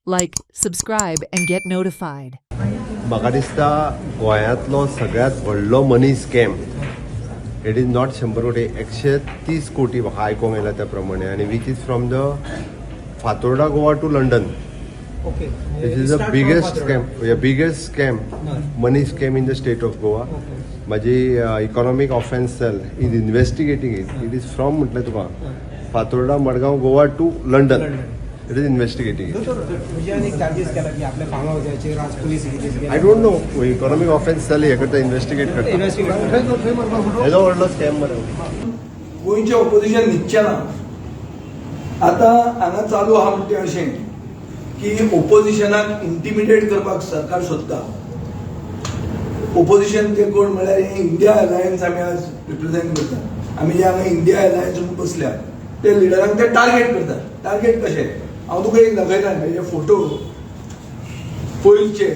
Like, subscribe, and get notified. म्हाका दिसता गोंयांतलो सगळ्यात व्हडलो मनी स्कॅम इट इज नॉट 100 कोटी 130 कोटी म्हाका आयकोंक येयला त्या प्रमाणे आनी which is from the Fatorda Goa to London. Okay. This is the biggest scam money scam in the state of Goa. माझी economic offence cell is investigating it is from म्हटलें तुका Fatorda Madgaon Goa to London. It is investigating. म्हणजे अनेक charges केला की आपल्या farm हाऊसाचे राज police I don't know economic offence cell हे करता इन्व्हेस्टिगेट करता हेजो व्हडलो स्कॅम मरे. गोंयचें ऑपोजिशन न्हिदचें ना. आतां हांगा चालू आहा म्हणटा तें अशें की ऑपोजिशनाक इंटिमिडेट करपाक सरकार सोदता. ऑपोजिशन ते कोण म्हळ्यार हे इंडिया अलायन्स आमी आज रिप्रेझेंट करता. आमी जे हांगा इंडिया अलायन्स म्हणून बसल्या ते लिडरांक ते टार्गेट करतात. टार्गेट कशें हांव तुका एक दाखयता. हे फोटो पयलींचे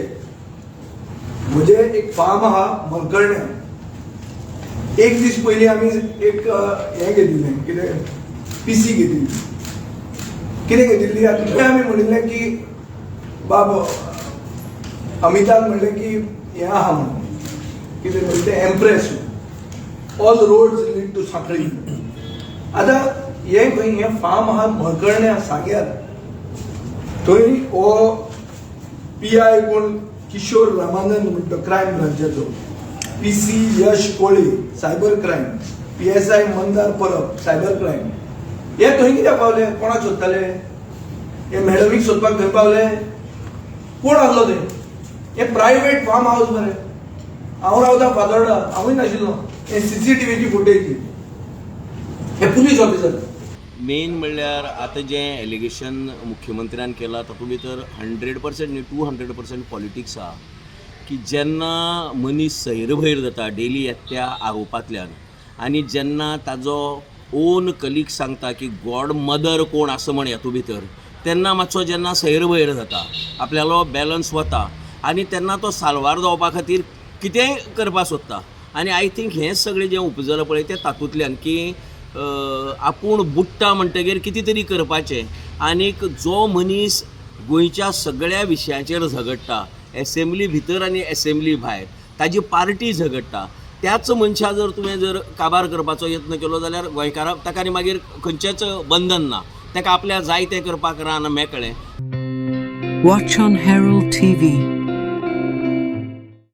म्हजे एक फार्म आहा मलकर्ण्या. एक दीस पयलीं आमी एक हें घेतिल्लें कितें PC घेतिल्ली. कितें घेतिल्ली तितून आमी म्हणिल्लें की बाब अमिताभ म्हणलें की हें आहा म्हणून कितें म्हणलें तें एम्प्रेस all roads lead to Sankhali. आतां हे खंय हें फार्म आहा मळकर्ण्या साग्यार. थंय हो PI कोण किशोर रामानंद म्हणटा क्रायम ब्रांचाचो. PC Yash Kole cyber crime. PSI Mandar Parab cyber crime. हे थंय कित्याक पावले? कोणाक सोदताले? हे मॅडमीक सोदपाक खंय पावले? कोण आसलो थंय? हे प्रायवेट फार्म हाऊस मरे. हांव रावता फातोर्डा हांवूय नाशिल्लो. हे CCTVची फुटेज. हे पुलीस ऑफिसर. मेन म्हणल्यार आतां जें एलिगेशन मुख्यमंत्र्यान केलां तातूंत भितर 100% न्ही 200% पॉलिटिक्स आहा की जेन्ना मनीस सैरभैर जाता डेली एकट्या आरोपांतल्यान आनी जेन्ना ताजो ओन कलीग सांगता की गॉड मदर कोण आसा म्हण हातूंत भितर तेन्ना मातसो जेन्ना सैरभैर जाता आपल्यालो बॅलन्स वता आनी तेन्ना तो साल्वार जावपा खातीर कितेंय करपाक सोदता. आनी आय थिंक हें सगळें जें उपजलां पळय तें तातूंतल्यान की आपूण बुडटा म्हणटगीर कितें तरी करपाचें. आनीक जो मनीस गोंयच्या सगळ्या विशयाचेर झगडटा एसेंब्ली भितर आनी एसेंब्ली भायर ताजी पार्टी झगडटा त्याच मनशा जर तुवें जर काबार करपाचो यत्न केलो जाल्यार गोंयकाराक ताका आनी मागीर खंयचेंच बंधन ना. ताका आपल्या जाय तें करपाक रान मेकळें. Watch on Herald TV.